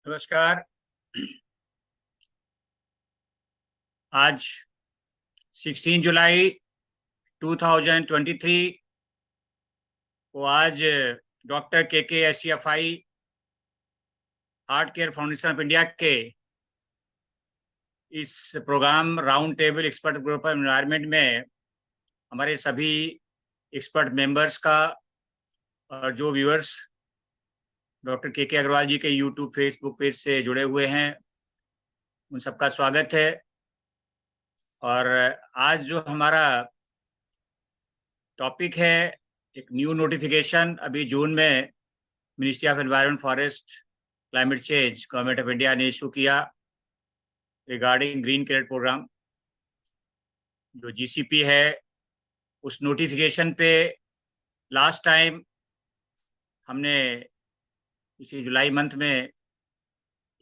नमस्कार। आज 16 जुलाई 2023 को आज doctor KK HCFI heart care foundation of India के इस programme round table expert group of environment में हमारे सभी एक्सपर्ट मेंबर्स का और जो viewers doctor KK Agarwal ji के यूट्यूब फेसबुक पेज से जुड़े हुए हैं उन सबका स्वागत है। और आज जो हमारा टॉपिक है एक न्यू नोटिफिकेशन अभी जून में ministry of environment forest climate change government of India ने इशू किया रिगार्डिंग ग्रीन क्रेडिट प्रोग्राम जो GCP है। उस नोटिफिकेशन पे लास्ट टाइम हमने इसी जुलाई मंथ में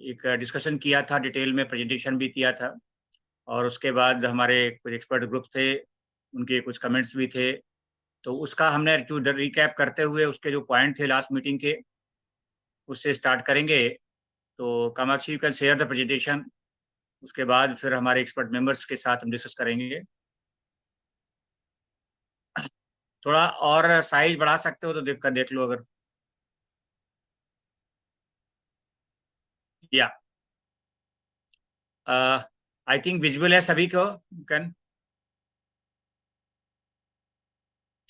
एक डिस्कशन किया था, डिटेल में प्रेजेंटेशन भी किया था और उसके बाद हमारे कुछ एक्सपर्ट ग्रुप थे, उनके कुछ कमेंट्स भी थे। तो उसका हमने जो रिकैप करते हुए उसके जो पॉइंट थे लास्ट मीटिंग के उससे स्टार्ट करेंगे। तो Kamakshi you can share the presentation, उसके बाद फिर हमारे एक्सपर्ट मेंबर्स के साथ हम डिस्कस करेंगे। थोड़ा और साइज बढ़ा सकते हो तो देख लो अगर। या आई थिंक विजिबल है सभी को। कैन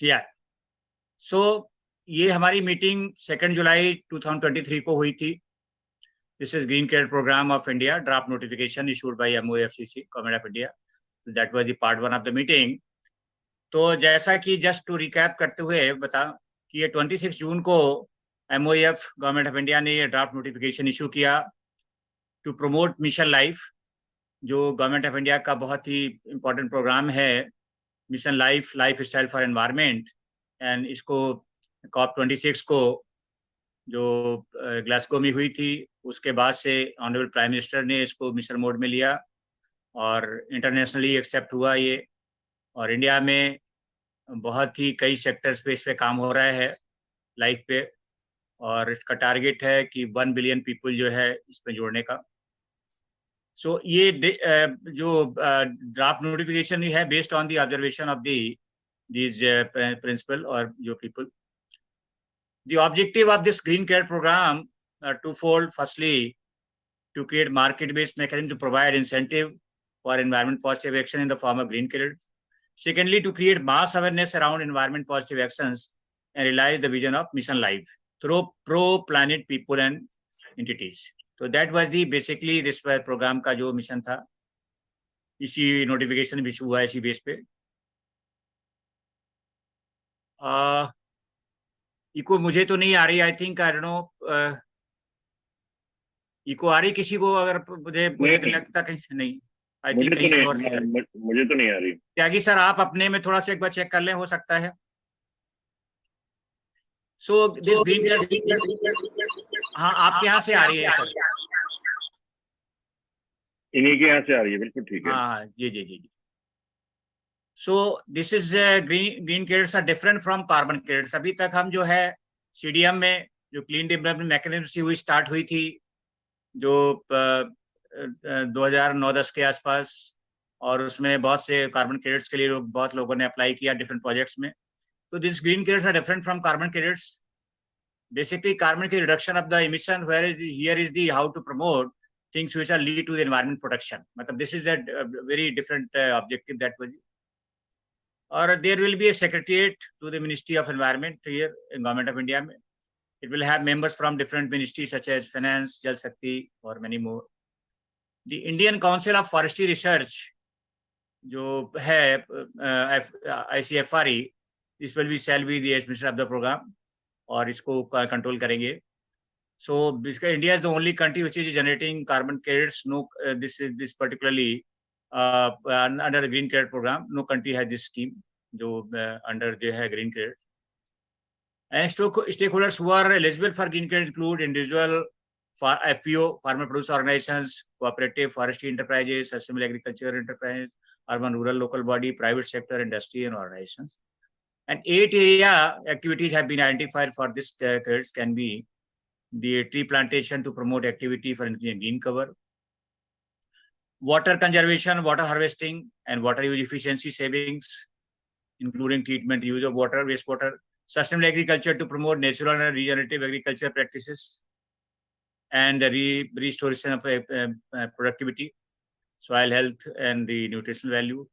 या सो ये हमारी मीटिंग 2 जुलाई 2023 को हुई थी। This is green credit programme of India draft notification issued by MOFCC government of India. That was the part 1 of the meeting. तो जैसा कि जस्ट टू रिकैप करते हुए बता कि ये 26 जून को MOF गवर्नमेंट ऑफ इंडिया ने ये ड्राफ्ट नोटिफिकेशन इशू किया टू प्रमोट मिशन लाइफ, जो गवर्नमेंट ऑफ इंडिया का बहुत ही इम्पोर्टेंट प्रोग्राम है, mission life life style for environment. And इसको COP26 को जो ग्लासगो में हुई थी उसके बाद से ऑनरेबल प्राइम मिनिस्टर ने इसको मिशन मोड में लिया और इंटरनेशनली एक्सेप्ट हुआ ये। और इंडिया में बहुत ही कई सेक्टर्स पे इस पे काम हो रहा है लाइफ पे, और इसका टारगेट है कि 1 बिलियन पीपल जो है इस पे जोड़ने का। सो ये जो ड्राफ्ट नोटिफिकेशन है based on the observation of these principle or your people. The objective of this green credit program are twofold. Firstly, to create market-based mechanism to provide incentive for environment positive action in the form of green credit. Secondly, to create mass awareness around environment positive actions and realize the vision of mission life through pro-planet people and entities. So that was the basically this program का जो mission था, इसी notification भी हुआ है इसी base पे। Eco मुझे तो नहीं आ रही, I think I don't know echo आ रही किसी को? अगर मुझे तो लगता कहीं से नहीं, आई थिंक कहीं से और से। मुझे तो नहीं आ रही। त्यागी सर आप अपने में थोड़ा सा एक बार चेक कर लें, हो सकता है। सो दिस ग्रीन, हाँ आपके यहाँ से आ रही है सर? इन्हीं के यहाँ से आ रही है, बिल्कुल ठीक है। हाँ जी जी जी जी। So this is green credits are different from carbon credits. अभी तक हम जो है CDM में जो क्लीन डेवलपमेंट मैकेनिज्म हुई स्टार्ट हुई थी जो 2009-10 के आसपास, और उसमें बहुत से कार्बन क्रेडिट्स के लिए बहुत लोगों ने अप्लाई किया डिफरेंट प्रोजेक्ट्स में। तो this green credits are different from carbon credits. Basically carbon की reduction of the emission, where is here is the how to promote things which are lead to the environment protection. मतलब this is a very different objective that was. और there will be a secretariat to the Ministry of Environment here in Government of India. It will have members from different ministries such as Finance, Jal Shakti, or many more. The Indian Council of Forestry Research जो है ICFRE, this will be shall be the administrator of the program और इसको control करेंगे। So India is the only country which is generating carbon credits. No, this particularly under the green credit program. No country has this scheme जो under जो है green credit. And stakeholders who are eligible for green credit include individual FPO, farmer producer organizations, cooperative forestry enterprises, sustainable agriculture enterprises, urban rural local body, private sector, industry and organizations. And 8 area activities have been identified for this credits can be the tree plantation to promote activity for increasing green cover, water conservation, water harvesting, and water use efficiency savings, including treatment, use of water, wastewater, sustainable agriculture to promote natural and regenerative agriculture practices, and restoration of productivity, soil health, and the nutritional value.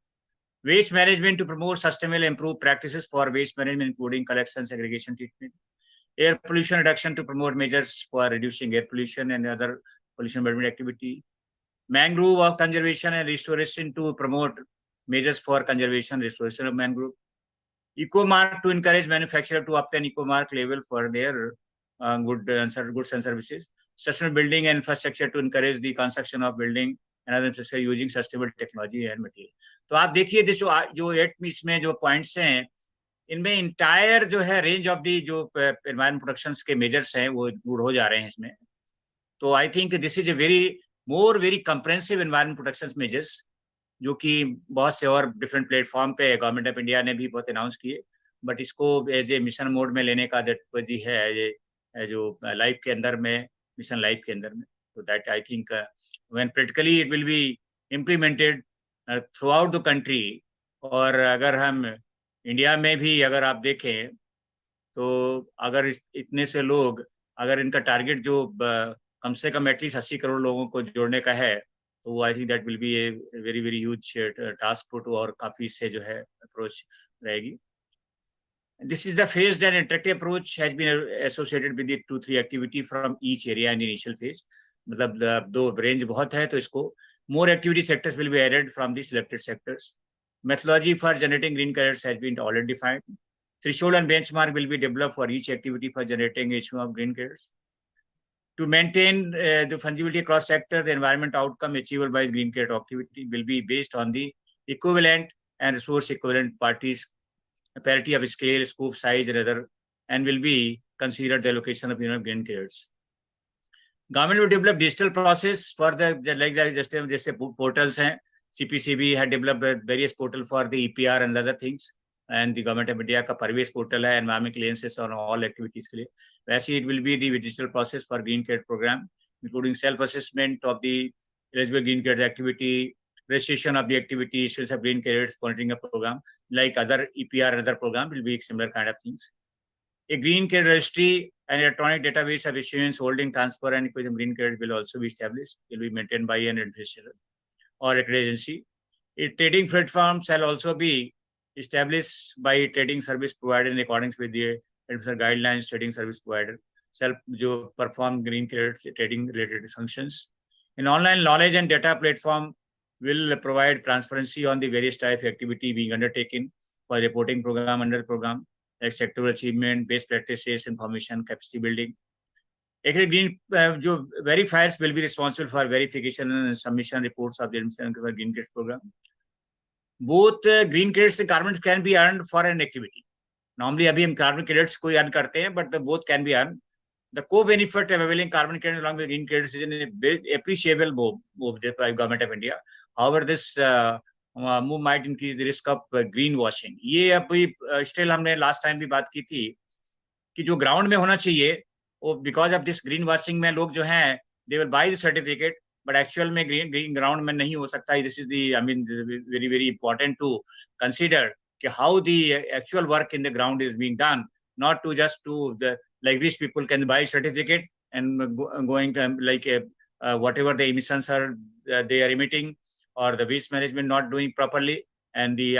Waste management to promote sustainable improved practices for waste management, including collection, segregation, treatment. Air pollution reduction to promote measures for reducing air pollution and other pollution management activity. Mangrove conservation and restoration to promote measures for conservation, restoration of mangrove. Eco-mark to encourage manufacturer to obtain eco-mark label for their goods and services. Sustainable building and infrastructure to encourage the construction of building and other infrastructure using sustainable technology and material. तो आप देखिए जो 8 इसमें जो points हैं, इनमें entire जो है रेंज ऑफ दी जो एनवायरमेंट प्रोटेक्शंस के मेजर्स हैं वो इंक्लूड हो जा रहे हैं इसमें. तो I think this is a very comprehensive environment protection measures, जो कि बहुत से और डिफरेंट प्लेटफॉर्म पे गवर्नमेंट ऑफ इंडिया ने भी बहुत अनाउंस किए, बट इसको एज ए मिशन मोड में लेने का जी है ये जो लाइफ के अंदर में, मिशन लाइफ के अंदर में. तो that I think when practically it will be implemented through out the country. और अगर हम इंडिया में भी अगर आप देखें तो अगर इतने से लोग, अगर इनका टारगेट जो कम से कम एटलीस्ट 80 करोड़ लोगों को जोड़ने का है, तो I think that will be a very huge task for to, और काफी इससे जो है अप्रोच रहेगी. This is the phased and interactive approach has been associated with the 2-3 activity from each area in the initial phase. मतलब दो range बहुत है, तो इसको more activity sectors will be added from the selected sectors. Methodology for generating green credits has been already defined. Threshold and benchmark will be developed for each activity for generating issue of green credits. To maintain the fungibility across sector, the environment outcome achievable by green credit activity will be based on the equivalent and resource equivalent parties, parity of scale, scope, size, and other, and will be considered the allocation of green credits. Government will develop digital process for the just portals हैं. CPCB had developed various portal for the EPR and other things, and the government of India का Parvesh portal है environment clearances on all activities के लिए. वैसे it will be the digital process for green credit program, including self-assessment of the eligible green credit activity, registration of the activity, issues of green credits, monitoring a program like other EPR and other program will be similar kind of things. A green credit registry and electronic database of issuance, holding, transfer, and equity green credit will also be established. Will be maintained by an administrator or a credit agency. A trading platform shall also be established by a trading service provider in accordance with the administrative guidelines. Trading service provider shall perform green credit trading related functions. An online knowledge and data platform will provide transparency on the various type of activity being undertaken for reporting program under program, like sectoral achievement, best practices, information, capacity building. Green verifiers will be responsible for verification and submission reports of the green credits program. Both green credits and carbon can be earned for an activity. Normally, अभी हम carbon credits को earn करते हैं, but both can be earned. The co-benefit of availing carbon credits along with green credits is an appreciable move by government of India. However, this move might increase the risk of greenwashing. ये अभी still हमने last time भी बात की थी कि जो ground में होना चाहिए, वो because of this greenwashing में लोग जो हैं they will buy the certificate, but actual में green ground में नहीं हो सकता. This is the very important to consider कि how the actual work in the ground is being done, not to just to the like rich people can buy certificate and going to like whatever the emissions are they are emitting, or the waste management not doing properly, and the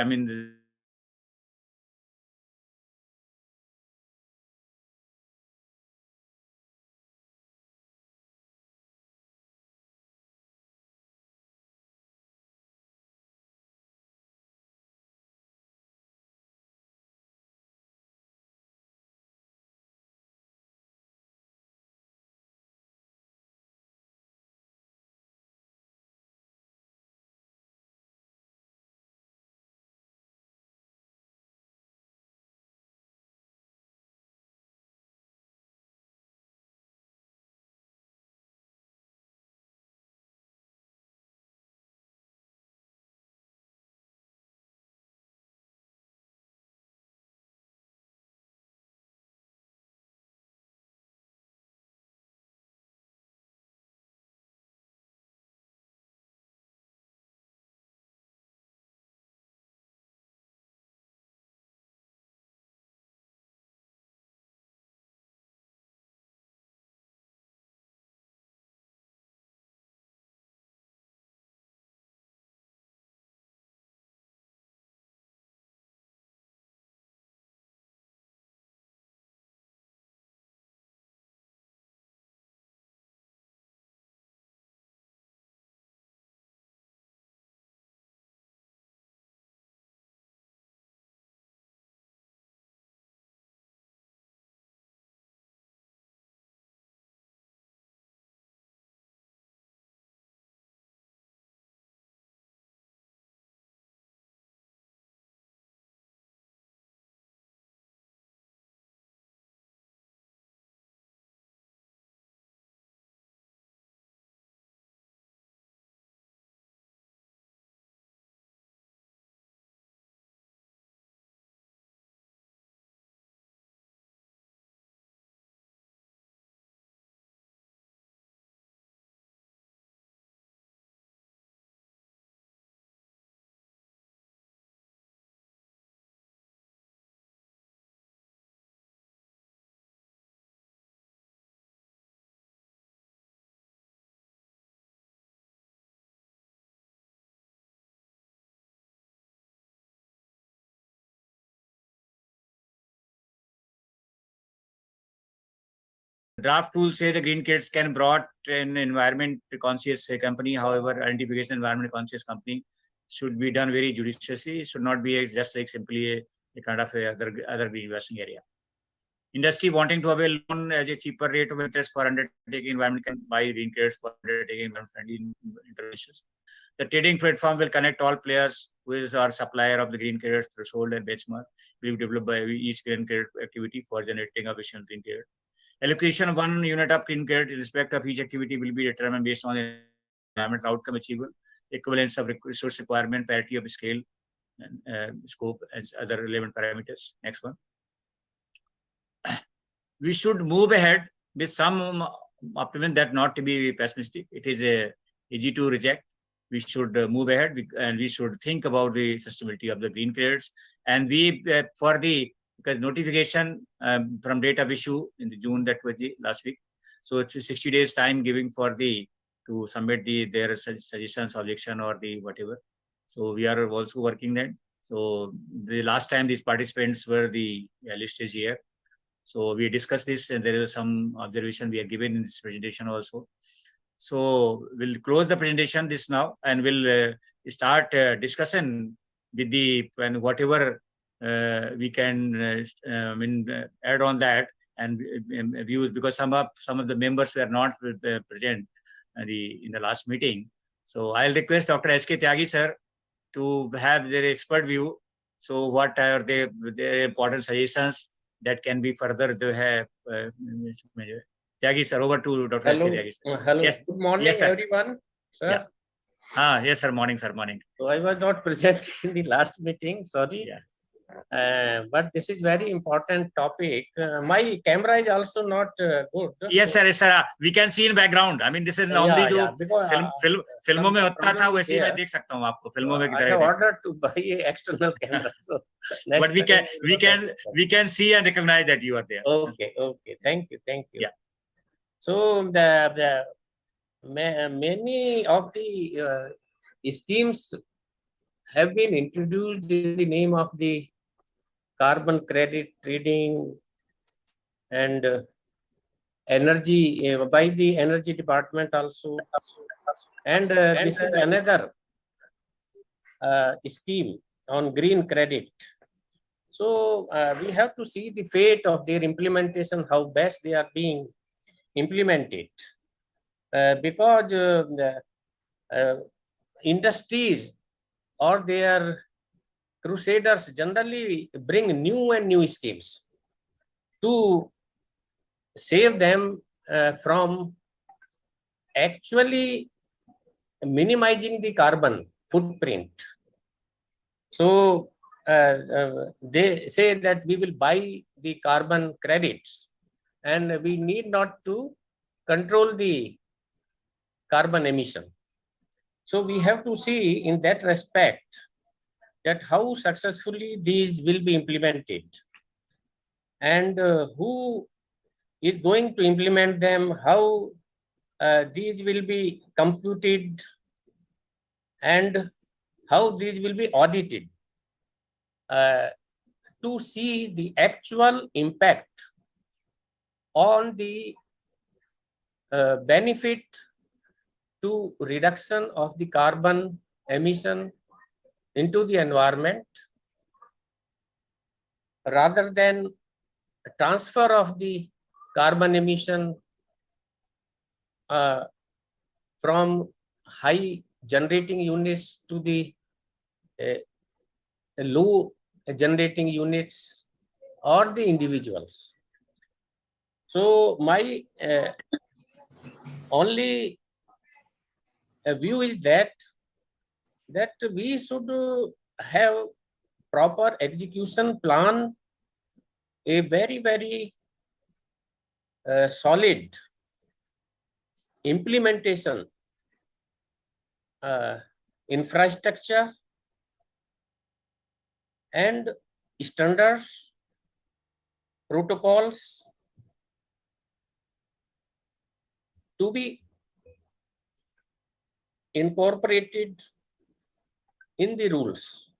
Draft tool say the green kids can brought an environment conscious company. However, identification environment conscious company should be done very judiciously. It should not be just like simply a kind of other green investing area. Industry wanting to avail loan as a cheaper rate of interest for undertaking environment can buy green credits for undertaking environment-friendly interventions. The trading platform will connect all players who is our supplier of the green credits threshold and benchmark will be developed by each green credit activity for generating of additional green credit. Allocation of 1 unit of green credit in respect of each activity will be determined based on the environmental outcome achievable, equivalence of resource requirement, parity of scale, and scope, and other relevant parameters. Next one. We should move ahead with some optimism that not to be pessimistic. It is easy to reject. We should move ahead and we should think about the sustainability of the green credits. And we, for the because notification from date of issue in the June, that was the last week. So it's 60 days time giving for the to submit their suggestions, objection, or the whatever. So we are also working that. So the last time these participants were the list is here. So we discussed this, and there is some observation we are given in this presentation also. So we'll close the presentation this now, and we'll start discussion with the when whatever we can add on that and views, because some of the members were not present in the last meeting. So I'll request Dr. S.K. Tyagi sir to have their expert view. So what are their important suggestions that can be further Tyagi sir, over to Dr. Hello. Tyagi sir. Hello. Yes. Good morning, Yes, sir. everyone. Sir. Yeah. Yes, sir. Morning, sir. Morning. So I was not present in the last meeting. Sorry. Yeah. But this is very important topic. My camera is also not good. Yes, sir. Yes, sir. We can see in background. I mean, this is normally जो फिल्मों में होता था, वैसे ही मैं देख सकता हूँ आपको फिल्मों में की तरह. I have ordered to buy an external camera. So but we can see and recognize that you are there. Okay. Okay. Thank you. Thank you. Yeah. So many of the schemes have been introduced in the name of the carbon credit trading and energy by the energy department also, and this is another scheme on green credit. So we have to see the fate of their implementation, how best they are being implemented, because the industries or their crusaders generally bring new schemes to save them from actually minimizing the carbon footprint. So they say that we will buy the carbon credits and we need not to control the carbon emission. So we have to see in that respect that how successfully these will be implemented, and who is going to implement them, how these will be computed, and how these will be audited to see the actual impact on the benefit to reduction of the carbon emission into the environment, rather than transfer of the carbon emission from high generating units to the low generating units or the individuals. So my only view is that we should have proper execution plan, a very solid implementation infrastructure and standards, protocols to be incorporated in the rules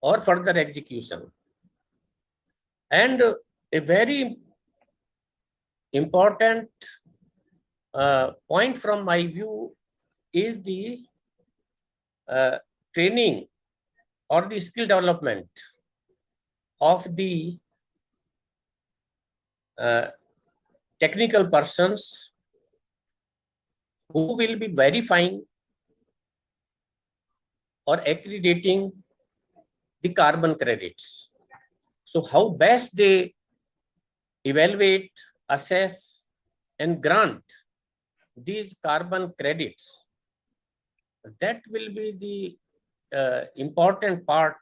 or further execution. And a very important point from my view is the training or the skill development of the technical persons who will be verifying or accrediting the carbon credits. So how best they evaluate, assess, and grant these carbon credits, that will be the important part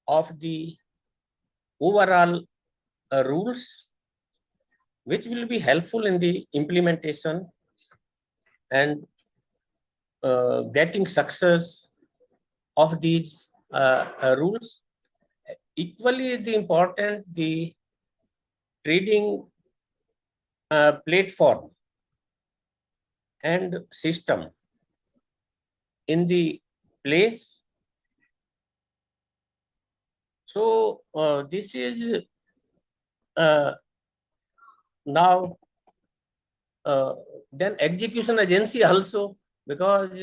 of the overall rules, which will be helpful in the implementation and getting success of these rules. Equally is the important the trading platform and system in the place. So this is now then execution agency also, because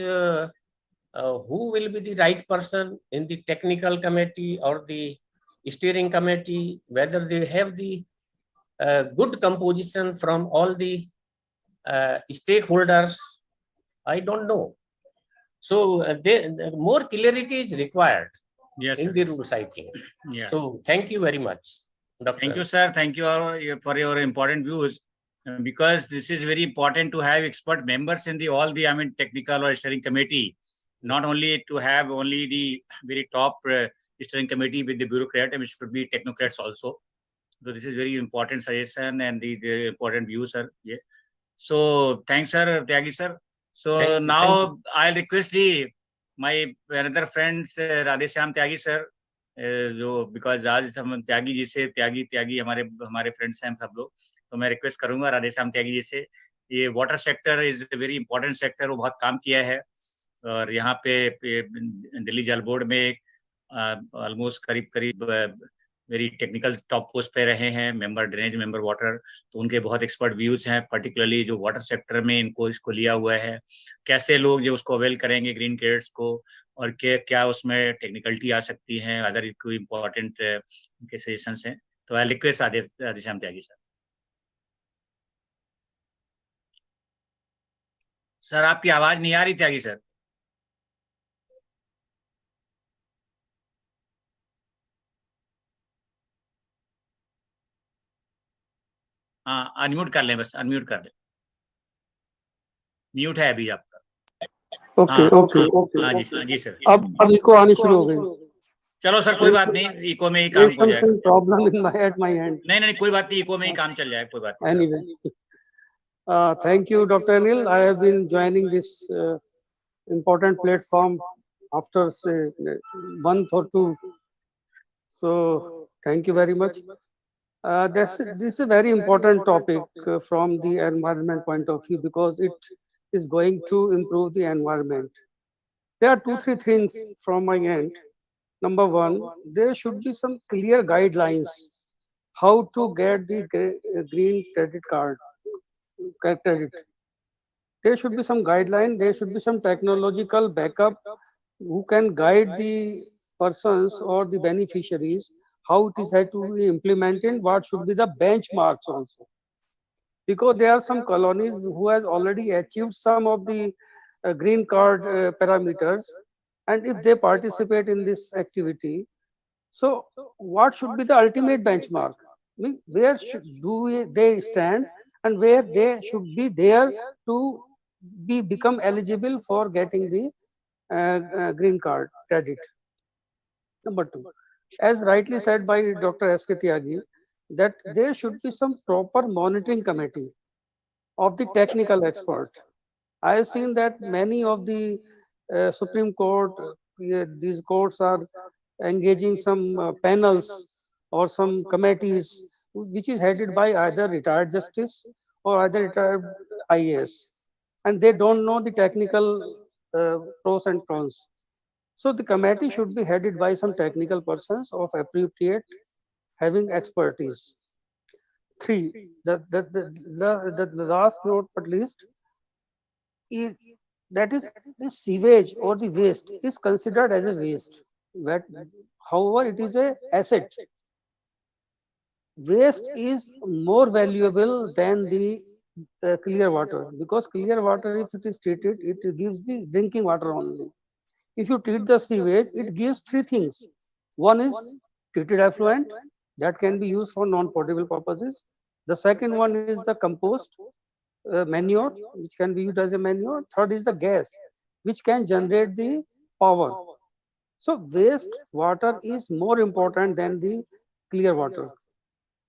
who will be the right person in the technical committee or the steering committee, whether they have the good composition from all the stakeholders, I don't know. So more clarity is required in the rules, I think. Yeah. So thank you very much, Dr. Thank you, sir. Thank you for your important views, because this is very important to have expert members in the all the technical or steering committee, not only to have only the very top steering committee with the bureaucrat, and it should be technocrats also. So this is very important suggestion and the important views, sir. Yeah. So thanks, sir, Tyagi sir. So now I'll request my another friends Radheshyam Tyagi sir, जो because आज हम त्यागी जी से त्यागी हमारे friends हैं सब लोग, तो मैं रिक्वेस्ट करूंगा राधेश्याम त्यागी जी से, ये water sector is very important sector, वो बहुत काम किया है और यहाँ पे दिल्ली जल बोर्ड में ऑलमोस्ट करीब वेरी टेक्निकल टॉप पोस्ट पे रहे हैं, मेंबर ड्रेनेज, मेंबर वाटर, तो उनके बहुत एक्सपर्ट व्यूज हैं, पर्टिकुलरली जो वाटर सेक्टर में इनको इसको लिया हुआ है, कैसे लोग जो उसको अवेल करेंगे ग्रीन क्रेडिट्स को, और क्या उसमें टेक्निकलिटी आ सकती है, अदर कोई इम्पोर्टेंट उनके सजेशंस हैं. तो I request Radheshyam Tyagi sir. Sir आपकी आवाज नहीं आ रही त्यागी सर. हाँ अनम्यूट कर लें, बस अनम्यूट कर लें, म्यूट है अभी आपका. Okay okay okay. हाँ जी सर. अब इको आनी शुरू हो गई. चलो सर कोई बात नहीं, इको में ही काम हो जाएगा. Problem in my at my and. नहीं कोई बात नहीं, इको में ही काम चल जाएगा, कोई बात नहीं. Anyway, thank you Dr. Anil. I have been joining this important platform after say month or two, so thank you very much. This is a very important topic from the environment point of view, because it is going to improve the environment. There are 2-3 things from my end. Number one, there should be some clear guidelines how to get the green credit card. There should be some guideline, there should be some technological backup who can guide the persons or the beneficiaries how it is had to be implemented, what should be the benchmarks also. Because there are some colonies who has already achieved some of the green card parameters, and if they participate in this activity, so what should be the ultimate benchmark? I mean, where they stand and where they should be there to become eligible for getting the green card credit. Number two, as rightly said by Dr. S.K. Tyagi, that there should be some proper monitoring committee of the technical expert. I have seen that many of the Supreme Court, these courts are engaging some panels or some committees which is headed by either retired justice or either retired IAS, and they don't know the technical pros and cons. So the committee should be headed by some technical persons of appropriate having expertise. 3, the last note but least, is, that is the sewage or the waste is considered as a waste. That, however, it is a asset. Waste is more valuable than the clear water, because clear water, if it is treated, it gives the drinking water only. If you treat the sewage, it gives three things. One is treated effluent that can be used for non-potable purposes. The second one is the compost, manure, which can be used as a manure. Third is the gas, which can generate the power. So waste water is more important than the clear water.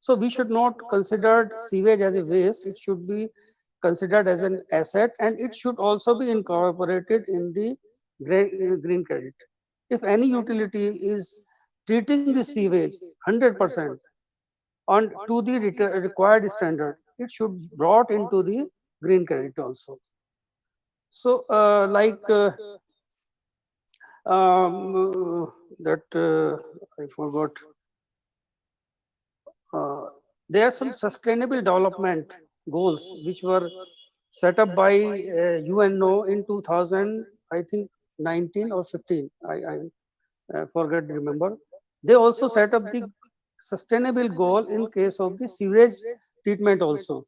So we should not consider sewage as a waste. It should be considered as an asset, and it should also be incorporated in the green credit. If any utility is treating the sewage 100% on to the required standard, it should brought into the green credit also. So that I forgot. Uh, there are some sustainable development goals which were set up by UNO in 2000, I think 19 or 15. I forget to remember. They also set up the sustainable goal in case of the sewage treatment also.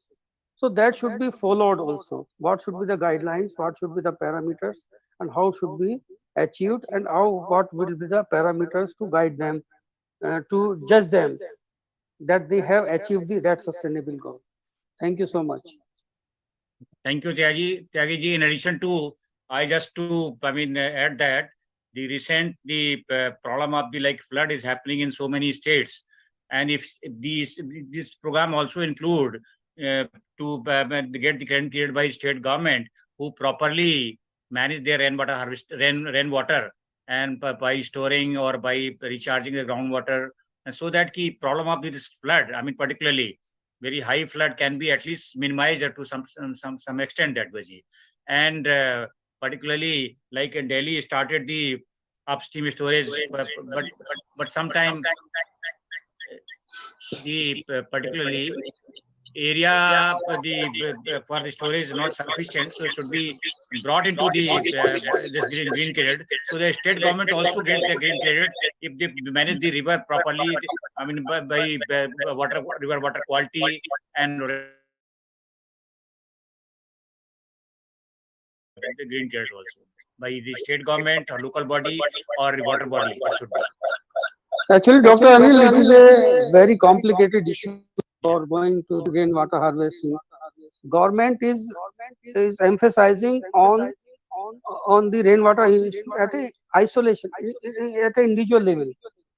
So that should be followed also. What should be the guidelines? What should be the parameters? And how should be achieved? And how what will be the parameters to guide them, to judge them that they have achieved that sustainable goal. Thank you so much. Thank you, Tyagi. Tyagi ji, in addition to, I just to, add that the recent, the problem of the like flood is happening in so many states. And if this program also include to get the grant created by state government who properly manage their rainwater harvest, rainwater, and by storing or by recharging the groundwater, and so that the problem of this flood, particularly very high flood, can be at least minimized to some extent that way. And particularly like in Delhi started the upstream storage, but sometime the particularly area for the storage is not sufficient, so it should be brought into the this green credit. So the state government also get the green credit if they manage the river properly. By river water quality and the green credit also by the state government or local body or the water body. It should be. Actually, Dr. Anil, it is a very complicated issue for going to the rainwater harvesting. Government is emphasizing on the rainwater at a isolation, at an individual level.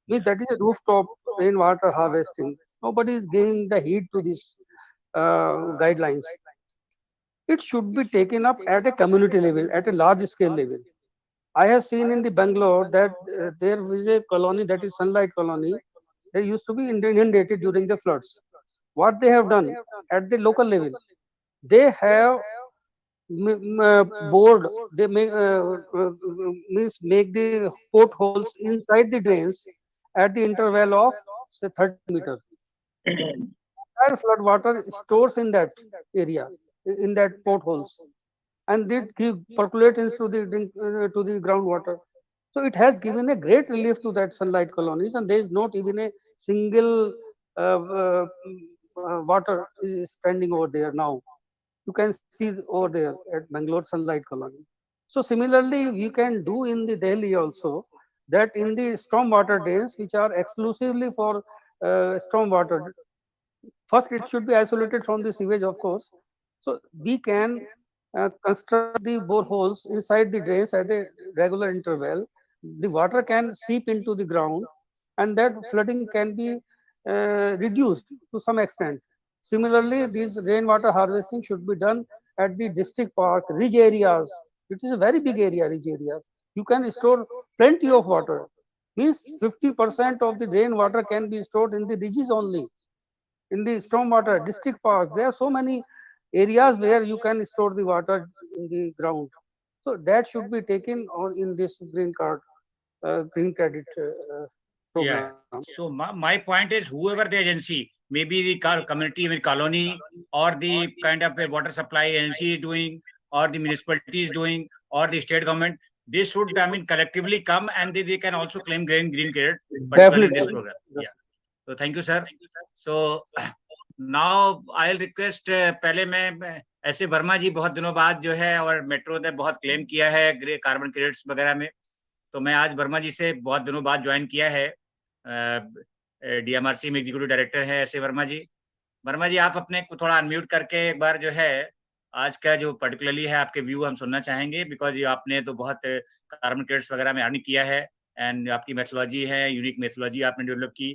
Means that is a rooftop rainwater harvesting. Nobody is giving the heed to these guidelines. It should be taken up at a community level, at a large scale level. I have seen in the Bangalore that there is a colony, that is Sunlight Colony. They used to be inundated during the floods. What they have done at the local level, they have bored. They means make the potholes inside the drains at the interval of say 30 meters. Entire flood water stores in that area, in that potholes, and it percolate into the to the groundwater. So it has given a great relief to that Sunlight colonies, and there is not even a single water is standing over there now. You can see over there at Bangalore Sunlight colony. So similarly, we can do in the Delhi also, that in the stormwater drains which are exclusively for stormwater. First, it should be isolated from the sewage, of course. So we can construct the boreholes inside the drains at a regular interval. The water can seep into the ground, and that flooding can be reduced to some extent. Similarly, this rainwater harvesting should be done at the district park, ridge areas. It is a very big area, ridge areas. You can store plenty of water. Means 50% of the rainwater can be stored in the ridges only. In the stormwater district parks, there are so many areas where you can store the water in the ground. So that should be taken on in this green credit program. Yeah. So my point is, whoever the agency, maybe the community, maybe colony, or the kind of a water supply agency is doing, or the municipality is doing, or the state government, they should, I mean, collectively come, and they can also claim green credit, particularly in this program. Yeah. So thank you, sir. So now I'll request, पहले मैं ऐसे वर्मा जी बहुत दिनों बाद जो है, और metro ने बहुत क्लेम किया है कार्बन क्रेडिट्स वगैरह में, तो मैं आज वर्मा जी से बहुत दिनों बाद ज्वाइन किया है। डीएमआरसी में एग्जीक्यूटिव डायरेक्टर है ऐसे वर्मा जी। वर्मा जी, आप अपने को थोड़ा अनम्यूट करके एक बार जो है आज का जो पर्टिकुलरली है आपके व्यू हम सुनना चाहेंगे, बिकॉज ये आपने तो बहुत कार्बन क्रेडिट्स वगैरह में अर्न किया है, एंड आपकी मेथोलॉजी है, यूनिक मेथोलॉजी आपने डेवलप की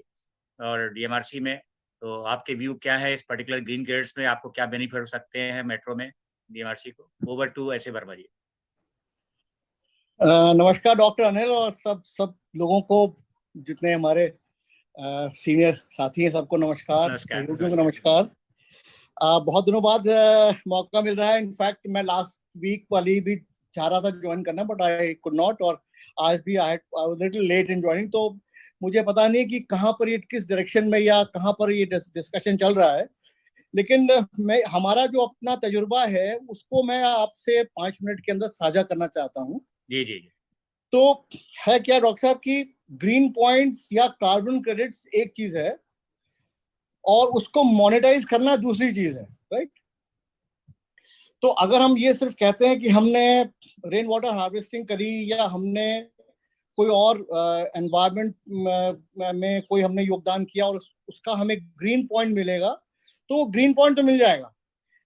और डीएमआरसी में, तो आपके व्यू क्या है इस पर्टिकुलर ग्रीन क्रेडिट्स में, आपको क्या बेनिफिट हो सकते हैं मेट्रो में डीएमआरसी को? ओवर टू ऐसे वर्मा जी। नमस्कार डॉक्टर अनिल और सब लोगों को, जितने हमारे सीनियर साथी हैं सबको नमस्कार, सहयोगियों को नमस्कार। बहुत दिनों बाद मौका मिल रहा है। इनफैक्ट मैं लास्ट वीक वाली भी चाह रहा था ज्वाइन करना, बट आई कुड नॉट, और आज भी I was little late in joining, तो मुझे पता नहीं कि कहाँ पर ये किस डायरेक्शन में या कहाँ पर ये डिस्कशन चल रहा है, लेकिन मैं हमारा जो अपना तजुर्बा है उसको मैं आपसे 5 मिनट के अंदर साझा करना चाहता हूँ। जी जी। तो है क्या डॉक्टर साहब कि ग्रीन पॉइंट्स या कार्बन क्रेडिट्स एक चीज है और उसको मोनेटाइज करना दूसरी चीज है, राइट? तो अगर हम ये सिर्फ कहते हैं कि हमने रेन वाटर हार्वेस्टिंग करी या हमने कोई और एनवायरनमेंट में कोई हमने योगदान किया और उसका हमें ग्रीन पॉइंट मिलेगा, तो ग्रीन पॉइंट तो मिल जाएगा,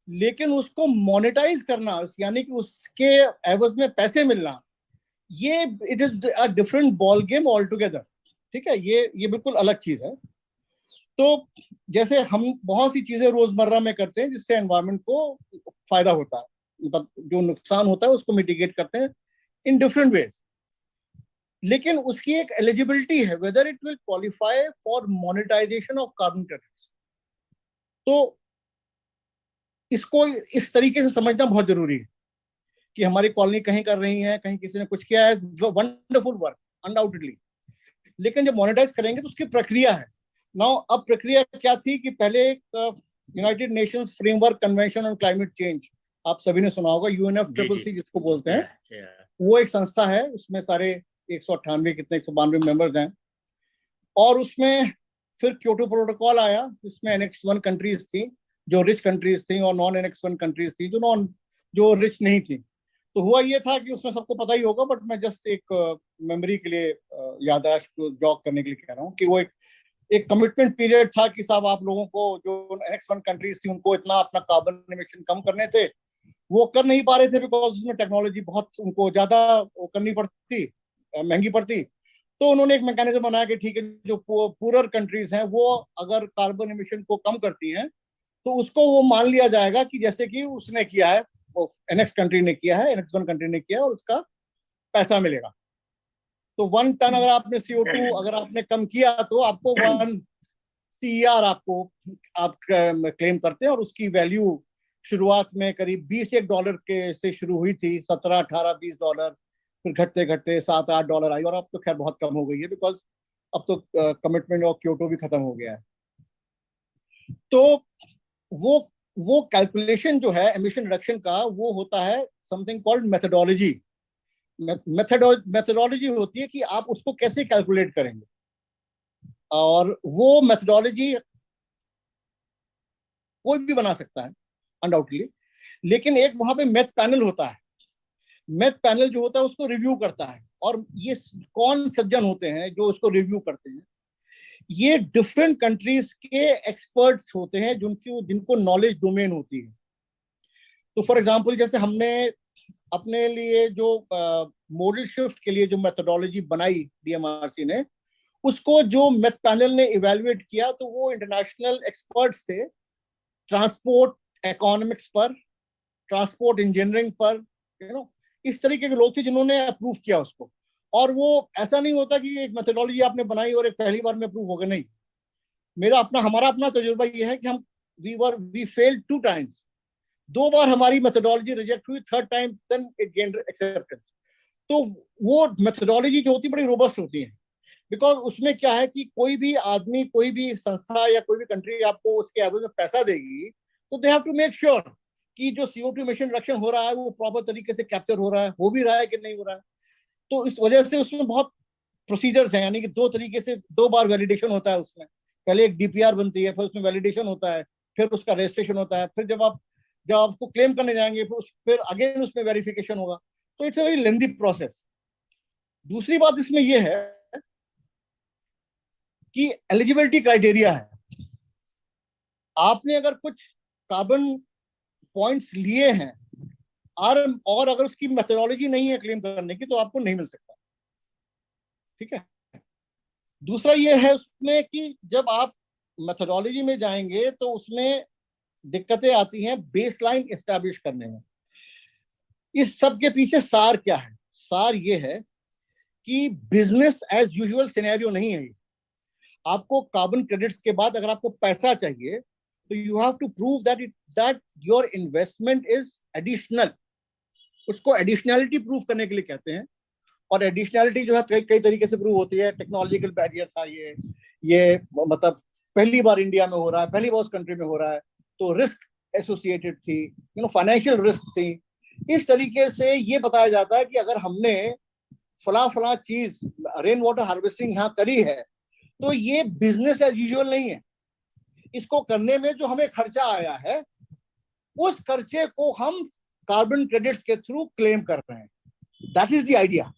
लेकिन उसको मोनेटाइज करना, यानी कि उसके एवज में पैसे मिलना, ये it is a different ball game all together. ठीक है, ये बिल्कुल अलग चीज है। तो जैसे हम बहुत सी चीजें रोजमर्रा में करते हैं जिससे एनवायरनमेंट को फायदा होता है, मतलब जो नुकसान होता है उसको मिटिगेट करते हैं इन डिफरेंट वेज, लेकिन उसकी एक एलिजिबिलिटी है, whether it will qualify for monetization of carbon credits. तो इसको इस तरीके से समझना बहुत जरूरी है कि हमारी कॉलोनी कहीं कर रही है, कहीं किसी ने कुछ किया है, वंडरफुल वर्क अनडाउटेडली, लेकिन जब मोनेटाइज करेंगे तो उसकी प्रक्रिया है। नाउ अब प्रक्रिया क्या थी कि पहले United Nations framework convention on climate change, आप सभी ने सुना होगा, UNFCCC जिसको बोलते हैं, वो एक संस्था है, उसमें सारे 198 कितने 192 मेंबर्स हैं, और उसमें फिर क्योटो प्रोटोकॉल आया जिसमें Annex 1 कंट्रीज थी जो रिच कंट्रीज थी और नॉन Annex 1 कंट्रीज थी जो रिच नहीं थी। तो हुआ ये था कि उसमें सबको पता ही होगा, बट मैं जस्ट एक मेमोरी के लिए याददाश्त को जॉग करने के लिए कह रहा हूँ कि वो एक कमिटमेंट पीरियड था कि साहब आप लोगों को, जो Annex 1 कंट्रीज थी उनको इतना अपना कार्बन एमिशन कम करने थे, वो कर नहीं पा रहे थे बिकॉज उसमें टेक्नोलॉजी बहुत उनको ज्यादा करनी पड़ती, महंगी पड़ती। तो उन्होंने एक मैकेनिज्म बनाया कि ठीक है, जो पुअर कंट्रीज हैं वो अगर कार्बन एमिशन को कम करती हैं तो उसको वो मान लिया जाएगा कि जैसे कि उसने किया है, Annex कंट्री ने किया है, Annex 1 कंट्री ने किया है, और उसका पैसा मिलेगा। तो 1 टन अगर आपने CO2 अगर आपने कम किया तो आपको 1 CER आपको आप क्लेम करते हैं, और उसकी वैल्यू शुरुआत में करीब $20 के से शुरू हुई थी, 17, 18, $20, फिर घटते घटते $7-8 आई, और अब तो खैर बहुत कम हो गई है बिकॉज अब तो कमिटमेंट और क्योटो भी खत्म हो गया है। तो वो कैलकुलेशन जो है एमिशन रिडक्शन का, वो होता है समथिंग कॉल्ड मेथोडोलॉजी। मेथोडोलॉजी होती है कि आप उसको कैसे कैलकुलेट करेंगे, और वो मेथोडोलॉजी कोई भी बना सकता है अनडाउटली, लेकिन एक वहां पे मेथ पैनल होता है। मेथ पैनल जो होता है उसको रिव्यू करता है, और ये कौन सज्जन होते हैं जो उसको रिव्यू करते हैं? ये डिफरेंट कंट्रीज के एक्सपर्ट्स होते हैं जिनको नॉलेज डोमेन होती है। तो फॉर एग्जांपल, जैसे हमने अपने लिए जो मॉडल शिफ्ट के लिए जो मेथोडोलॉजी बनाई DMRC ने, उसको जो मेथ पैनल ने इवेलुएट किया, तो वो इंटरनेशनल एक्सपर्ट्स थे ट्रांसपोर्ट इकोनॉमिक्स पर, ट्रांसपोर्ट इंजीनियरिंग पर, इस तरीके के लोग थे जिन्होंने अप्रूव किया उसको। और वो ऐसा नहीं होता कि एक मेथोडोलॉजी आपने बनाई और एक पहली बार में अप्रूव हो गया, नहीं। हमारा अपना तजुर्बा ये है कि हम वी फेल्ड 2 टाइम्स, 2 बार हमारी मेथोडोलॉजी रिजेक्ट हुई, 3rd time then it gained acceptance. तो वो मेथोडोलॉजी जो होती है बड़ी रोबस्ट होती है, बिकॉज उसमें क्या है कि कोई भी आदमी, कोई भी संस्था या कोई भी कंट्री आपको उसके एवरेज में पैसा देगी, तो they have to make sure कि जो CO2 इमिशन रिडक्शन हो रहा है वो प्रॉपर तरीके से कैप्चर हो रहा है, हो भी रहा है कि नहीं हो रहा है। तो इस वजह से उसमें बहुत प्रोसीजर्स हैं, यानी कि 2 तरीके से 2 बार वैलिडेशन होता है उसमें। पहले एक DPR बनती है, फिर उसमें वैलिडेशन होता है, फिर उसका रजिस्ट्रेशन होता है, फिर जब आप उसको क्लेम करने जाएंगे फिर अगेन उसमें वेरिफिकेशन होगा। तो it's a very lengthy process. दूसरी बात इसमें यह है कि एलिजिबिलिटी क्राइटेरिया है। आपने अगर कुछ कार्बन पॉइंट्स लिए हैं और अगर उसकी मेथोडोलॉजी नहीं है क्लेम करने की, तो आपको नहीं मिल सकता। ठीक है। दूसरा ये है उसमें कि जब आप मेथोडोलॉजी में जाएंगे तो उसमें दिक्कतें आती हैं बेसलाइन एस्टैब्लिश करने में। इस सब के पीछे सार क्या है? सार ये है कि बिजनेस एज यूजुअल सिनेरियो नहीं है ये। आपको कार्बन क्रेडिट्स के बाद अगर आपको पैसा चाहिए तो you have to prove that your investment is additional. उसको एडिशनैलिटी प्रूव करने के लिए कहते हैं। और एडिशनैलिटी जो है कई तरीके से प्रूव होती है। टेक्नोलॉजिकल बैरियर था ये मतलब पहली बार इंडिया में हो रहा है, पहली बार उस कंट्री में हो रहा है, तो रिस्क एसोसिएटेड थी, फाइनेंशियल रिस्क थी। इस तरीके से ये बताया जाता है कि अगर हमने फला चीज रेन वाटर हार्वेस्टिंग यहाँ करी है तो ये बिजनेस एज यूजुअल नहीं है। इसको करने में जो हमें खर्चा आया है उस खर्चे को हम कार्बन क्रेडिट्स के थ्रू क्लेम कर रहे हैं। That is the idea.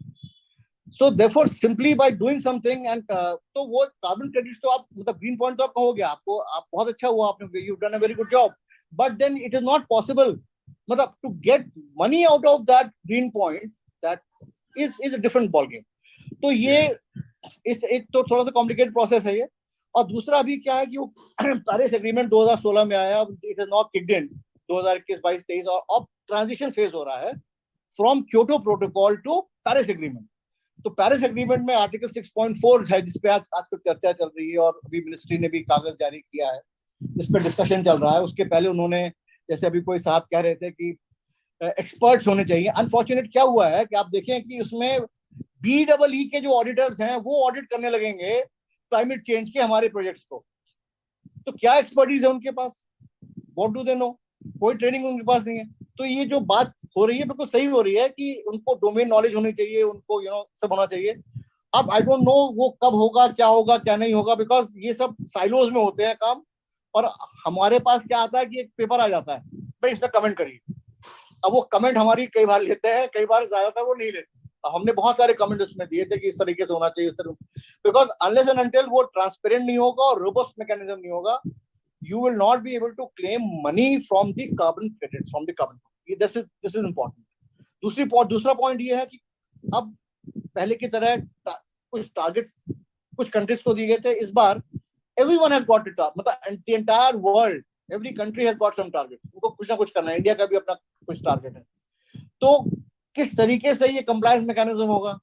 So therefore simply by doing something and तो वो कार्बन क्रेडिट्स तो आप मतलब ग्रीन पॉइंट तो आप कहोगे, आप बहुत अच्छा हुआ, आपने you done a very good job, but then it is not possible मतलब to get money out of that green point. That is a different ball game. तो ये एक तो थोड़ा सा कॉम्प्लिकेटेड प्रोसेस है ये। और दूसरा अभी क्या है कि वो पेरिस एग्रीमेंट 2016 में आया, it is not kicked in 2021, 22, 23 और अब ट्रांजिशन फेज हो रहा है from Kyoto protocol to Paris agreement. तो पेरिस एग्रीमेंट में आर्टिकल 6.4 है जिसपे आजकल चर्चा चल रही है और अभी मिनिस्ट्री ने भी कागज जारी किया है, इस पर डिस्कशन चल रहा है। उसके पहले उन्होंने, जैसे अभी कोई साहब कह रहे थे कि एक्सपर्ट्स होने चाहिए। अनफॉर्चुनेट क्या हुआ है कि आप देखें कि उसमें BEE के जो ऑडिटर्स हैं वो ऑडिट करने लगेंगे क्लाइमेट चेंज के हमारे प्रोजेक्ट्स को। तो क्या एक्सपर्टीज है उनके पास? What do they know? कोई ट्रेनिंग उनके पास नहीं है। तो ये जो बात हो रही है बिल्कुल सही हो रही है कि उनको डोमेन नॉलेज होनी चाहिए, उनको सब होना चाहिए। अब आई डोंट नो वो कब होगा क्या नहीं होगा, बिकॉज ये सब साइलोज में होते हैं काम। और हमारे पास क्या आता है कि एक पेपर आ जाता है, भाई इस पर कमेंट करिए। अब वो कमेंट हमारी कई बार लेते हैं, कई बार ज्यादातर वो नहीं लेते। हमने बहुत सारे कमेंट उसमें दिए थे कि इस तरीके से होना चाहिए, इस तरह, बिकॉज अनलेस एंड अनटिल वो ट्रांसपेरेंट नहीं होगा और रोबस्ट मैकेनिज्म नहीं होगा, you will not be able to claim money from the carbon credits, from the carbon. This is important. दूसरा पॉइंट ये है कि अब पहले की तरह कुछ टारगेट्स कुछ कंट्रीज को दिए गए थे। इस बार everyone has got it, मतलब the entire world, every country has got some targets. उनको कुछ ना कुछ करना है। इंडिया का भी अपना कुछ टारगेट है। तो किस तरीके से ये कंप्लायंस मैकेनिज्म होगा?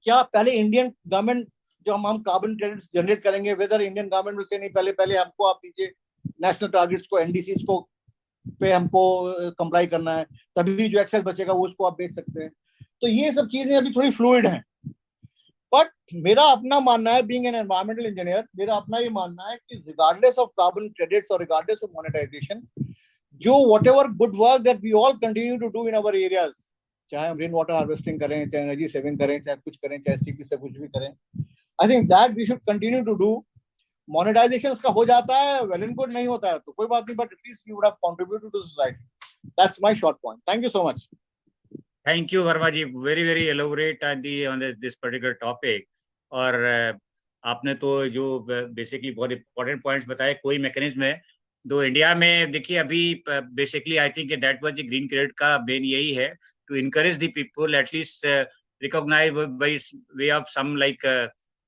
क्या पहले इंडियन गवर्नमेंट जो हम कार्बन क्रेडिट्स जनरेट करेंगे, whether Indian government will say नहीं पहले हमको आप दीजिए नेशनल टारगेट्स को, NDCs को पे हमको कंप्लाई करना है, तभी जो एक्सेस बचेगा वो उसको आप बेच सकते हैं। तो ये सब चीजें अभी थोड़ी फ्लूइड हैं। बट मेरा अपना मानना है, बीइंग एन एनवायरमेंटल इंजीनियर, मेरा अपना ये मानना है कि रिगार्डलेस ऑफ कार्बन क्रेडिट्स और रिगार्डलेस ऑफ मोनेटाइजेशन, जो whatever good work that we all continue to do in our areas, चाहे हम रेन वाटर हार्वेस्टिंग करें, चाहे एनर्जी सेविंग करें, चाहे कुछ करें, चाहे STP से कुछ भी करें, I think that we should continue to do. Monetization उसका हो जाता है, well and good, नहीं होता है तो कोई बात नहीं, but at least we would have contributed to society. That's my short point. Thank you so much. Thank you, Verma ji. Very elaborate on this particular topic. और आपने तो जो बेसिकली बहुत इंपॉर्टेंट पॉइंट्स बताए, कोई मैकेनिज्म है तो India में देखिए अभी basically I think that was the green credit का मेन यही है, to encourage the people at least recognize by way of some like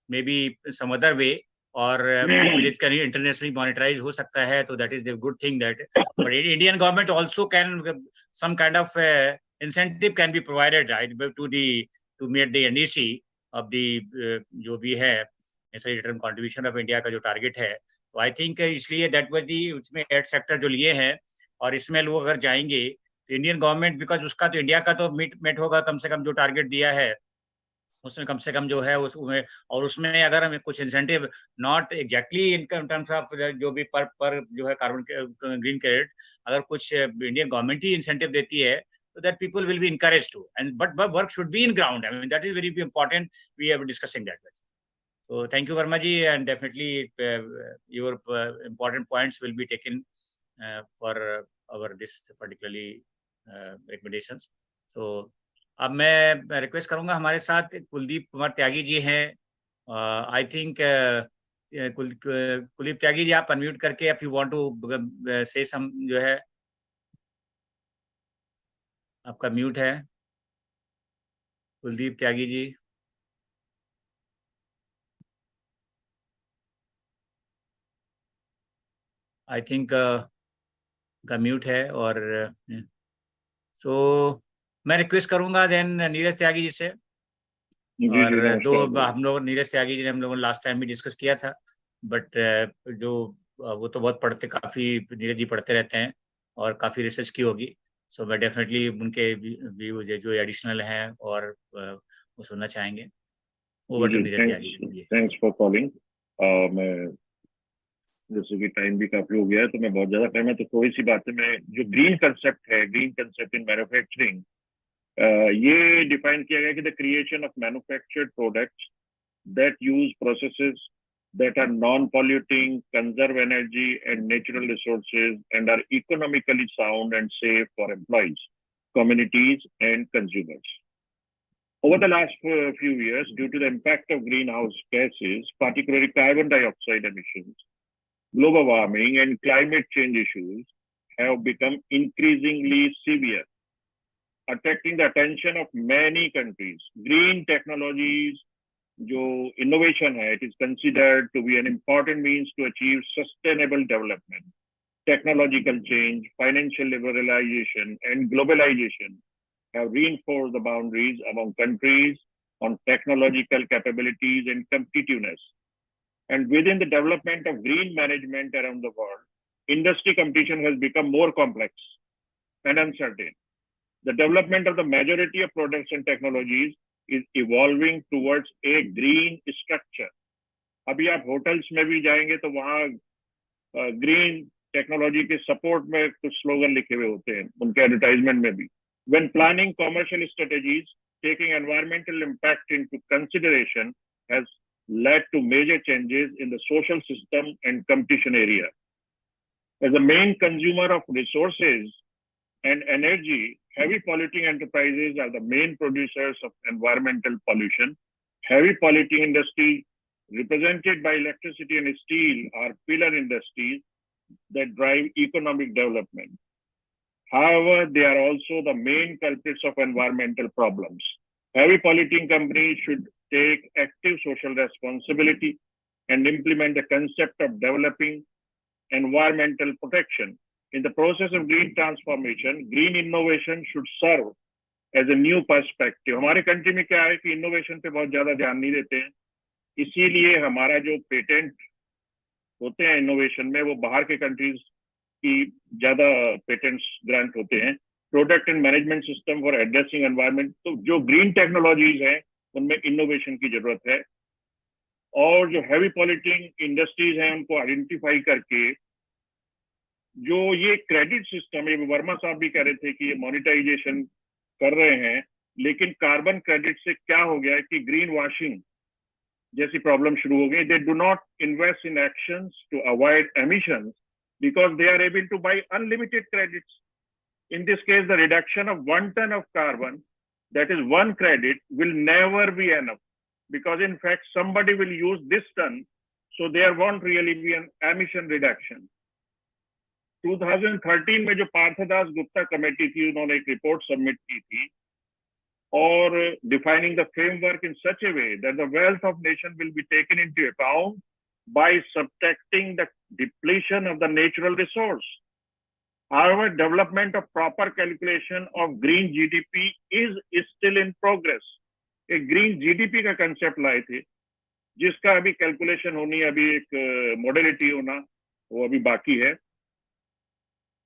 maybe some other way, और इंटरनेशनली मॉनिटराइज हो सकता है, तो that is the good thing that. But Indian government also can some kind of incentive can be provided to meet the NDC of the जो भी है national return contribution of India का जो target है। तो आई थिंक इसलिए that was the उसमें 8 sector जो लिए हैं, और इसमें लोग अगर जाएंगे तो इंडियन गवर्नमेंट, बिकॉज उसका तो इंडिया का तो मीट होगा कम से कम जो टारगेट दिया है उसमें कम से कम जो है उसमें, और उसमें अगर हमें कुछ incentive, not exactly in terms of जो भी पर जो है कार्बन ग्रीन क्रेडिट, अगर कुछ इंडियन गवर्नमेंट ही इंसेंटिव देती है, so that people will be encouraged to, and but work should be in ground. I mean, that is very important. We are discussing that. So thank you Verma ji, and definitely your important points will be taken for our this particularly recommendations. So अब मैं request करूंगा, हमारे साथ कुलदीप कुमार त्यागी जी हैं. I think Kuldeep Tyagi ji, आप unmute करके if you want to से सम, जो है आपका म्यूट है कुलदीप त्यागी जी. आई थिंक का म्यूट है. और सो मैं रिक्वेस्ट करूंगा देन नीरज त्यागी जी से. और दो हम लोग नीरज त्यागी जी ने हम लोगों ने लास्ट टाइम भी डिस्कस किया था, बट जो वो तो बहुत पढ़ते, काफ़ी नीरज जी पढ़ते रहते हैं और काफ़ी रिसर्च की होगी. सो मैं डेफिनेटली उनके व्यूज जो एडिशनल हैं और वो सुनना चाहेंगे. Over to Neeraj Tyagi ji. Thanks for calling. मैं जैसे कि टाइम भी काफी हो गया है, तो मैं बहुत ज्यादा टाइम है, तो थोड़ी सी बातें मैं, जो ग्रीन कंसेप्ट है, ग्रीन कंसेप्ट इन मैन्युफैक्चरिंग, ये डिफाइन किया गया कि the creation of manufactured products that use processes that are non-polluting, conserve energy and natural resources, and are economically sound and safe for employees, communities, and consumers. Over the last few years, due to the impact of greenhouse gases, particularly carbon dioxide emissions, global warming, and climate change issues have become increasingly severe, attracting the attention of many countries. Green technologies, जो innovation है, it is considered to be an important means to achieve sustainable development. Technological change, financial liberalization, and globalization have reinforced the boundaries among countries on technological capabilities and competitiveness. And within the development of green management around the world, industry competition has become more complex and uncertain. The development of the majority of products and technologies is evolving towards a green structure. अभी आप hotels में भी जाएंगे तो वहाँ green technology के support में कुछ स्लोगन लिखे हुए होते हैं, उनके एडवर्टाइजमेंट में भी. When planning commercial strategies, taking environmental impact into consideration has led to major changes in the social system and competition area. As the main consumer of resources and energy, heavy polluting enterprises are the main producers of environmental pollution. Heavy polluting industries, represented by electricity and steel, are pillar industries that drive economic development. However, they are also the main culprits of environmental problems. Heavy polluting companies should take active social responsibility and implement the concept of developing environmental protection. In the process of green transformation, green innovation should serve as a new perspective. हमारे country में क्या है कि innovation पे बहुत ज्यादा ध्यान नहीं देते हैं, इसीलिए हमारा जो पेटेंट होते हैं इनोवेशन में, वो बाहर के कंट्रीज की ज्यादा पेटेंट्स ग्रांट होते हैं. Product and management system for addressing environment, तो जो ग्रीन टेक्नोलॉजीज हैं उनमें इनोवेशन की जरूरत है. और जो हैवी पॉल्यूटिंग इंडस्ट्रीज हैं उनको आइडेंटिफाई करके जो ये क्रेडिट सिस्टम है, वर्मा साहब भी कह रहे थे कि ये मोनेटाइजेशन कर रहे हैं, लेकिन कार्बन क्रेडिट से क्या हो गया है कि ग्रीन वॉशिंग जैसी प्रॉब्लम शुरू हो गई. They do not invest in actions to avoid emissions because they are able to buy unlimited credits. In this case, the reduction of 1 ton of carbon, that is one credit, will never be enough, because in fact somebody will use this ton, so there won't really be an emission reduction. 2013 में जो पार्थदास Gupta committee थी, उन्होंने एक report submit की थी, और defining the framework in such a way that the wealth of nation will be taken into account by subtracting the depletion of the natural resource. However, development of proper calculation of green GDP is still in progress. एक green GDP का concept लाए थे, जिसका अभी calculation होनी, अभी एक modality होना, वो अभी बाकी है.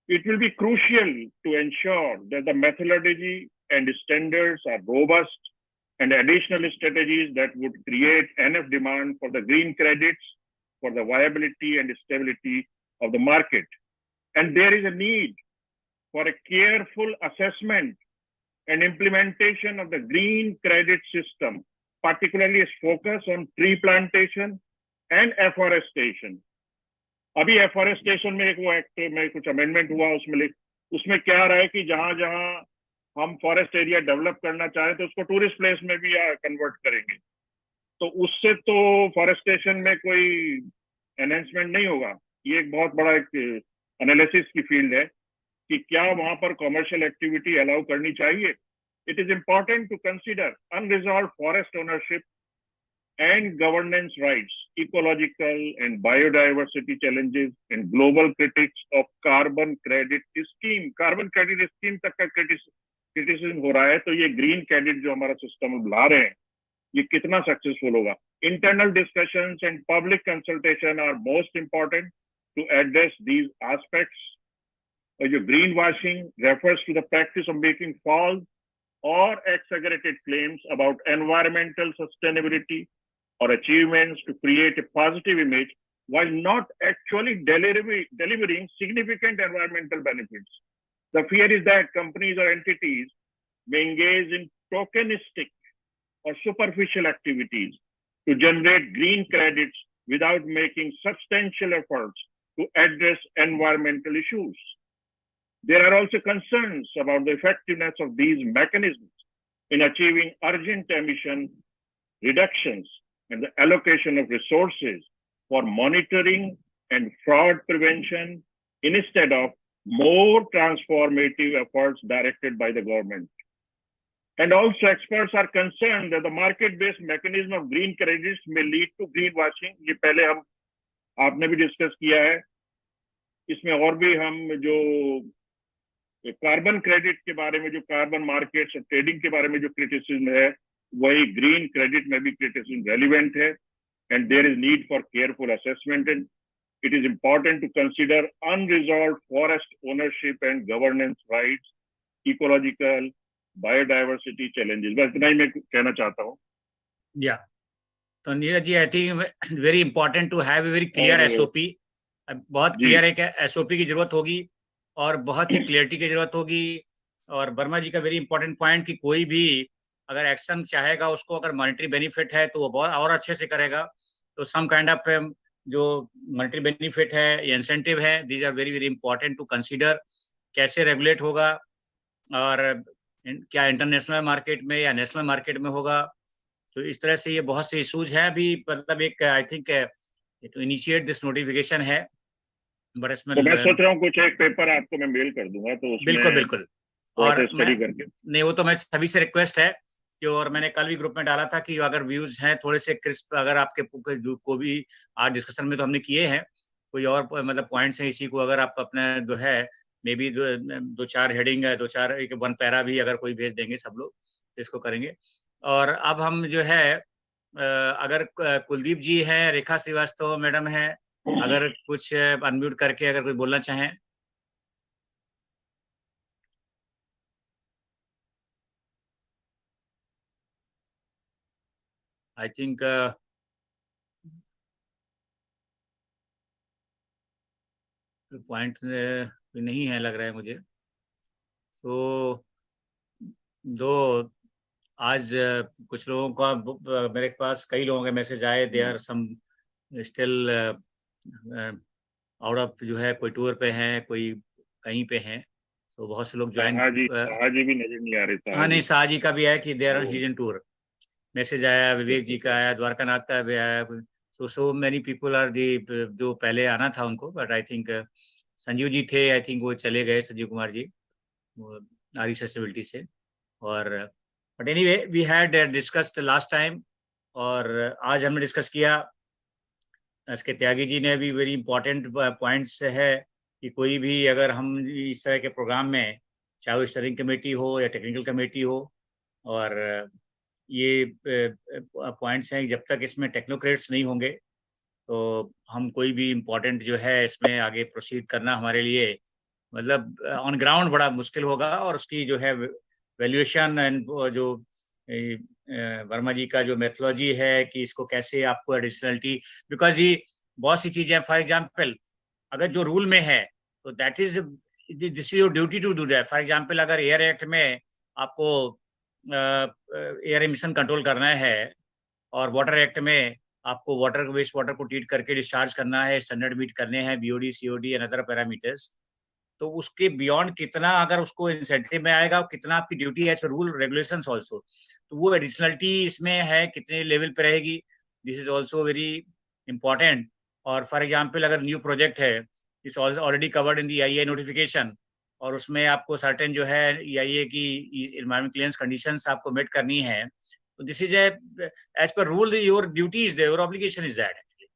It will be crucial to ensure that the methodology and standards are robust and additional strategies that would create enough demand for the green credits for the viability and stability of the market. And there is a need for a careful assessment and implementation of the green credit system, particularly its focus on tree plantation and afforestation. अभी afforestation में एक वो act में कुछ amendment हुआ, उसमें क्या रहा है कि जहां जहां हम फॉरेस्ट एरिया डेवलप करना चाहें तो उसको टूरिस्ट प्लेस में भी कन्वर्ट करेंगे, तो उससे तो फॉरेस्टेशन में कोई एनहेंसमेंट नहीं होगा। ये एक बहुत बड़ा एक एनालिसिस की फील्ड है कि क्या वहां पर कमर्शियल एक्टिविटी अलाउ करनी चाहिए। It is important to consider unresolved forest ownership and governance rights, ecological and biodiversity challenges, and global critics of carbon credit scheme. Carbon credit scheme तक का criticism हो रहा है, तो ये green credit जो हमारा सिस्टम ला रहे हैं, ये कितना सक्सेसफुल होगा। Internal discussions and public consultation are most important to address these aspects. Your greenwashing refers to the practice of making false or exaggerated claims about environmental sustainability or achievements to create a positive image while not actually delivering significant environmental benefits. The fear is that companies or entities may engage in tokenistic or superficial activities to generate green credits without making substantial efforts to address environmental issues. There are also concerns about the effectiveness of these mechanisms in achieving urgent emission reductions and the allocation of resources for monitoring and fraud prevention instead of more transformative efforts directed by the government. And also experts are concerned that the market-based mechanism of green credits may lead to greenwashing. ये पहले आपने भी discuss किया है, इसमें और भी हम जो कार्बन क्रेडिट के बारे में, जो कार्बन मार्केट्स और ट्रेडिंग के बारे में जो क्रिटिसिज्म है, वही ग्रीन क्रेडिट में भी क्रिटिसिज्म रेलिवेंट है। And there is need for careful assessment and it is important to consider unresolved forest ownership and governance rights, ecological biodiversity challenges. बस इतना ही मैं कहना चाहता हूँ। या तो Neeraj ji, I think very important to have a very clear SOP. बहुत क्लियर एक एसओपी की जरूरत होगी और बहुत ही क्लियरिटी की जरूरत होगी। और वर्मा जी का वेरी इंपॉर्टेंट पॉइंट कि कोई भी अगर एक्शन चाहेगा, उसको अगर मॉनेटरी बेनिफिट है तो वो बहुत और अच्छे से करेगा। तो सम काइंड ऑफ जो मॉनेटरी बेनिफिट है, इंसेंटिव है, these are very very important to consider. कैसे रेगुलेट होगा और क्या इंटरनेशनल मार्केट में या नेशनल मार्केट में होगा, तो इस तरह से ये बहुत से इशूज हैं अभी। मतलब एक I think to initiate this notification है, बट इसमें तो मैं सोच रहा हूँ कुछ एक पेपर आपको मैं मेल कर दूंगा, तो उसमें बिल्कुल बिल्कुल। और स्टडी करके नहीं, वो तो मैं सभी से रिक्वेस्ट है कि, और मैंने कल भी ग्रुप में डाला था कि अगर व्यूज हैं थोड़े से क्रिस्प, अगर आपके को भी आज डिस्कशन में तो हमने किए हैं, कोई और मतलब पॉइंट्स हैं इसी को, अगर आप अपने जो है मे बी दो चार हेडिंग है, दो चार एक वन पैरा भी अगर कोई भेज देंगे सब लोग तो इसको करेंगे। और अब हम जो है अगर कुलदीप जी हैं, रेखा श्रीवास्तव मैडम है, अगर कुछ अनम्यूट करके अगर कोई बोलना चाहें। आई थिंक पॉइंट नहीं है लग रहा है मुझे। तो दो आज कुछ लोगों का मेरे पास कई लोगों के मैसेज आए, they are some still out of, जो है कोई टूर पे हैं, कोई कहीं पे हैं, तो बहुत से लोग ज्वाइन। साहाजी भी नजर नहीं आ रहे था। हाँ नहीं, साहाजी का भी है कि they are in tour, message आया, विवेक जी का आया, द्वारकानाथ का भी आया। So many people are the, जो पहले आना था उनको, but I think Sanjeev ji थे, आई थिंक वो चले गए, संजीव कुमार जी आरी सस्टेनेबिलिटी से। और but anyway we had discussed last time, और आज हमने डिस्कस किया। इसके त्यागी जी ने भी वेरी इंपॉर्टेंट पॉइंट्स है कि कोई भी अगर हम इस तरह के प्रोग्राम में, चाहे वो स्टीयरिंग कमेटी हो या टेक्निकल कमेटी हो, और ये पॉइंट्स हैं, जब तक इसमें टेक्नोक्रेट्स नहीं होंगे तो हम कोई भी इम्पोर्टेंट जो है इसमें आगे प्रोसीड करना हमारे लिए मतलब ऑन ग्राउंड बड़ा मुश्किल होगा। और उसकी जो है वैल्यूएशन एंड जो वर्मा जी का जो मेथोलॉजी है कि इसको कैसे आपको एडिशनलिटी, बिकॉज ये बहुत सी चीजें, फॉर एग्जांपल अगर जो रूल में है तो that is this is your duty to do that. For example अगर एयर एक्ट में आपको एयर एमिशन कंट्रोल करना है और वाटर एक्ट में आपको वाटर वेस्ट वाटर को ट्रीट करके डिस्चार्ज करना है, स्टैंडर्ड मीट करने हैं, BOD COD and other parameters, तो उसके बियॉन्ड कितना अगर उसको इंसेंटिव में आएगा, कितना आपकी duty as rule regulations also, तो वो एडिशनलिटी इसमें है कितने लेवल पे रहेगी, this is also very important. और फॉर एग्जांपल अगर न्यू प्रोजेक्ट है, it's already covered in the EIA notification, और उसमें आपको सर्टेन जो है ईआईए की एनवायरमेंट क्लियरेंस कंडीशंस आपको मेट करनी है, तो this is as per rule your duty is there, your obligation is that actually.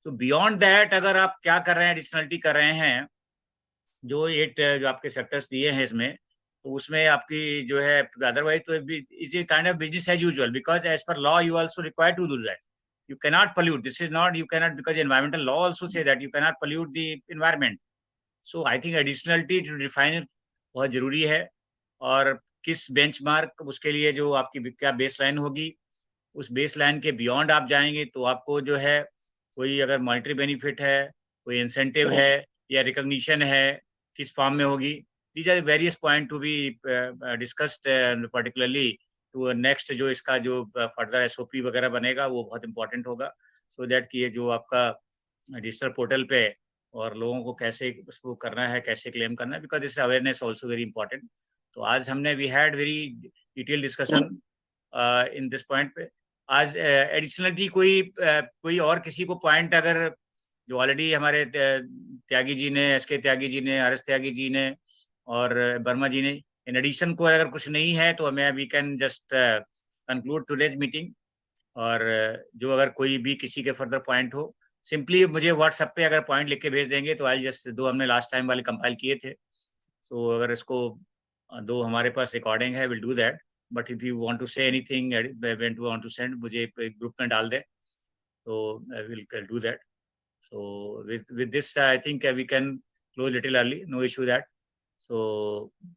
तो बियॉन्ड दैट अगर आप क्या कर रहे हैं, एडिशनलिटी कर रहे हैं, जो 8 जो आपके सेक्टर्स दिए हैं इसमें, तो उसमें आपकी जो है अदरवाइज तो is a kind of business as usual, because as per law you also required to do that, you cannot pollute, this is not, you cannot, because environmental law also say that you cannot pollute the environment. So I think additionality to define it बहुत जरूरी है। और किस benchmark, उसके लिए जो आपकी क्या बेसलाइन होगी, उस बेसलाइन के बियॉन्ड आप जाएंगे तो आपको जो है कोई अगर मॉनिटरी बेनिफिट है, कोई इंसेंटिव है या रिकॉग्निशन है, किस फॉर्म में होगी, these are various point to be discussed particularly to next जो इसका जो फर्दर एसओपी वगैरह बनेगा वो बहुत इंपॉर्टेंट होगा, सो दैट कि ये जो आपका डिजिटल पोर्टल पे और लोगों को कैसे उसको करना है, कैसे क्लेम करना है, because this awareness also very important. तो आज हमने we had very detail discussion in this point पे। आज एडिशनली कोई और किसी को पॉइंट अगर जो ऑलरेडी हमारे त्यागी जी ने, एसके त्यागी जी ने, आर एस त्यागी जी ने और वर्मा जी ने, इन एडिशन को अगर कुछ नहीं है तो हमें we can just conclude today's meeting. और जो अगर कोई भी किसी के फर्दर पॉइंट हो, सिंपली मुझे व्हाट्सएप पे अगर पॉइंट लिख के भेज देंगे तो आई जस्ट, दो हमने लास्ट टाइम वाले कंपाइल किए थे, सो अगर इसको दो हमारे पास रिकॉर्डिंग है, will do that, but if you want to say anything, want to send, मुझे ग्रुप में डाल दें तो I will do that. So with this, I think we can close little early. No issue that. So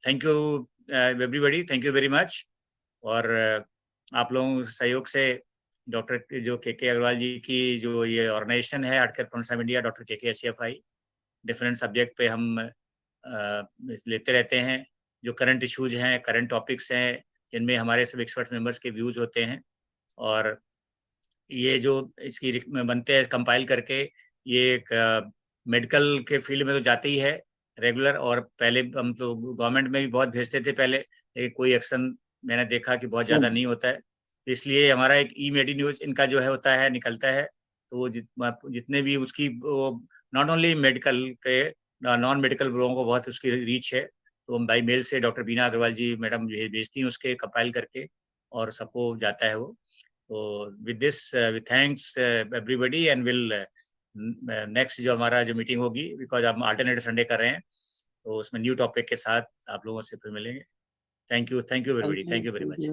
thank you everybody. Thank you very much. और आप लोगों के सहयोग से डॉक्टर जो KK अग्रवाल जी की जो ये ऑर्गेनाइजेशन है, heart care foundation of India, doctor KK HCFI, different subject पे हम लेते रहते हैं। जो करंट इश्यूज हैं, करंट टॉपिक्स हैं, जिनमें हमारे सब एक्सपर्ट मेंबर्स के व्यूज होते हैं, और ये जो इसकी बनते हैं कंपाइल करके, ये एक मेडिकल के फील्ड में तो जाते ही है रेगुलर, और पहले हम तो गवर्नमेंट में भी बहुत भेजते थे पहले, लेकिन कोई एक्शन मैंने देखा कि बहुत ज़्यादा नहीं होता है, तो इसलिए हमारा एक ई मेडी न्यूज़ इनका जो है होता है, निकलता है, तो वो जितने भी उसकी नॉट ओनली मेडिकल के, नॉन मेडिकल लोगों को बहुत उसकी रीच है, तो हम बाई मेल से डॉक्टर बीना अग्रवाल जी मैडम भेजती हैं उसके कंपाइल करके, और सबको जाता है वो। तो with this we thanks everybody and will next जो हमारा जो मीटिंग होगी, बिकॉज हम अल्टरनेट संडे कर रहे हैं, तो उसमें न्यू टॉपिक के साथ आप लोगों से फिर मिलेंगे। Thank you everybody, thank you very much.